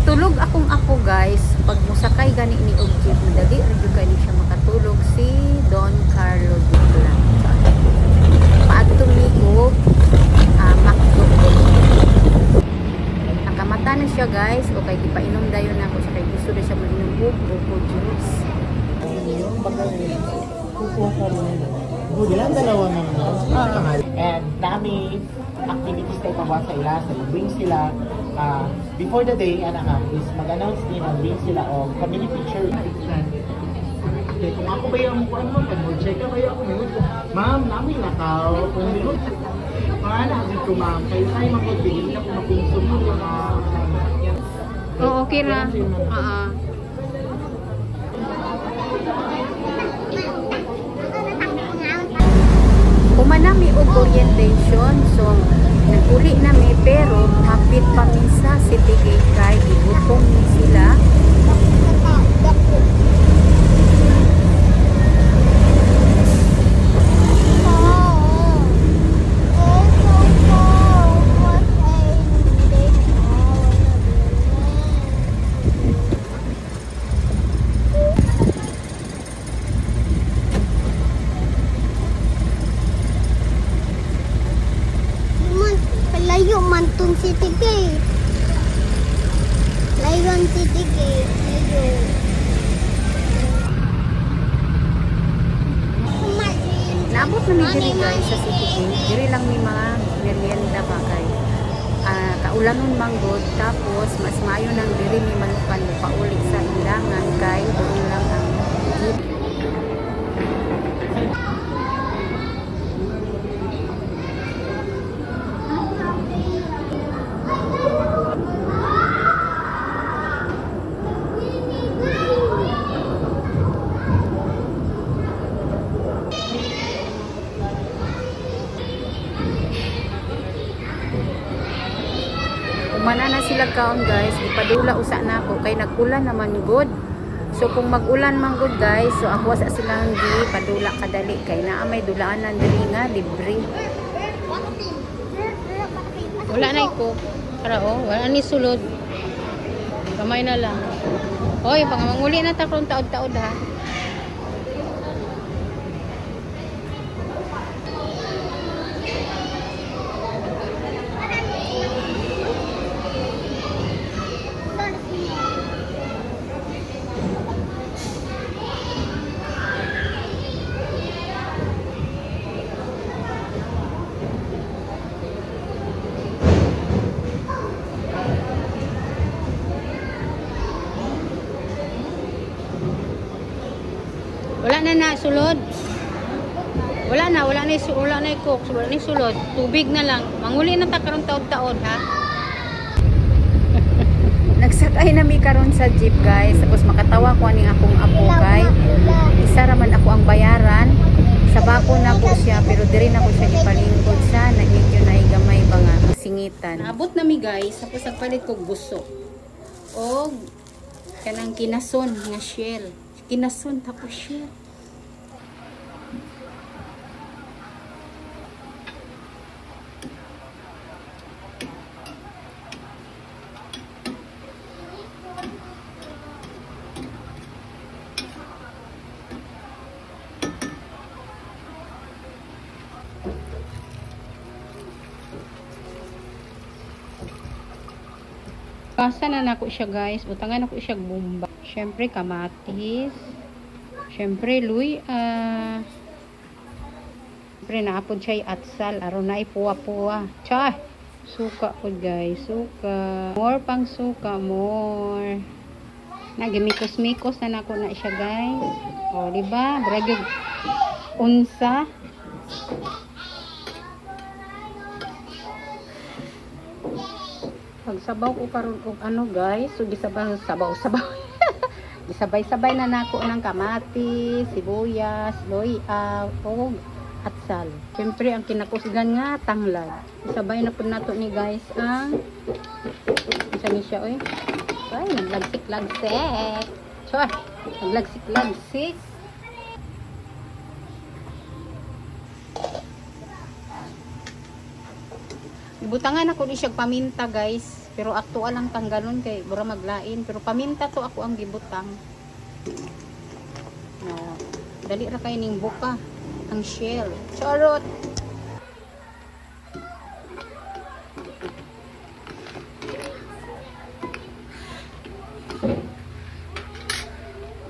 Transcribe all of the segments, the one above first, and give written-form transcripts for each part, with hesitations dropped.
Tulog akong apo guys, pag musakay gani ni og jeep, dali ra gyud kani siya makatulog si Don Carlo Duplan. Paadto mi og McDo. Nakamata na siya guys, o kay gipainom dayon nako siya kay gusto na siya mainom og buko juice. Yung bagay kukuha ka rin. Budilan dalawa naman. And dami activities tayo pagawa sa ila, sa bring sila. Before the day, is mag-announce din ang bring sila o family picture. Okay, kung ako ba yung ano, pag-check ka ba yung ma'am, namin nakaw. Kung hindi ko, pangalan ko ma'am, kayo tayo magbigay na kung mapinsum mo yung Okay na. Kumanami og orientation, so naguli nami pero hapit pa minsa si Tigay kay gibutong ni sila. Layo mantun si Tigay. Layuan si Tigay. Layo. Naabot na ni diri guys sa City. Diri lang ni mga merienda ba kay kaulanon manggod, tapos mas maayo nang diri ni manukan pauli sa ilangan kay doon lang ang jeep. Umana na sila kaon guys, ipadula usa na ako kay nag-ulan naman good. So kung mag-ulan man good guys, so ako sa silang di padula kadali kay naa may dulaanan diri nga libre. Wala na iko. Para wala ni sulod. Kamay na lang. Hoy, pangmanguli na ta kung taod-taod ha. Wala na sulod. Wala na cook, wala na sulod. Tubig na lang. Manguli na ta karon taod-taod ha. Nagsakay na mi karon sa jeep guys, tapos makatawa ko ani akong apo kay isa raman ako ang bayaran. Sa bako na ko siya pero diri na ko siya ipalingkod sa medyo na gamay ba nga singitan. Naabot na mi guys, tapos nagpalit ko buso. Og kanang kinason nga shell. Kinason tapos shell. Basa na nako siya guys, butangan ako siya bomba. Syempre kamatis. Syempre luya. Syempre naapod siya atsal, aron na ipuwa-puwa. Cha, suka po guys, suka. More pang suka, more. Nagimikos-mikos na nako na siya guys. O, di ba? Bragig unsa. Pagsabaw ko karon og ano guys, so gisabaw. Gisabay-sabay na nako ng kamatis, sibuyas, luya, og atsal. Siyempre ang kinakusgan nga tanglad. Isabay na pud nato ni guys ang isa ni siya oy. Ay, naglagsik-lagsik. Choi, naglagsik-lagsik. Ibutangan ako ni siya paminta guys. Pero ato lang tanggalon kay bura maglain. Pero paminta to ako ang gibutang. No. Dali ra kay ning buka ang shell. Charot.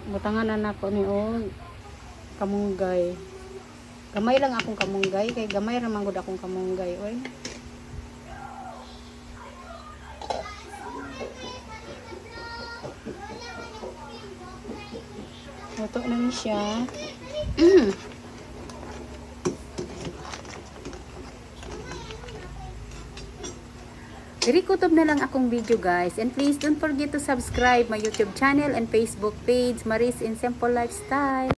Butangan na nako ni og kamunggay. Gamay lang akong kamunggay kay gamay ra man gud akong kamunggay oy. Luto na ni siya. Kutob na lang akong video guys. And please don't forget to subscribe my YouTube channel and Facebook page, Maris in Simple Lifestyle.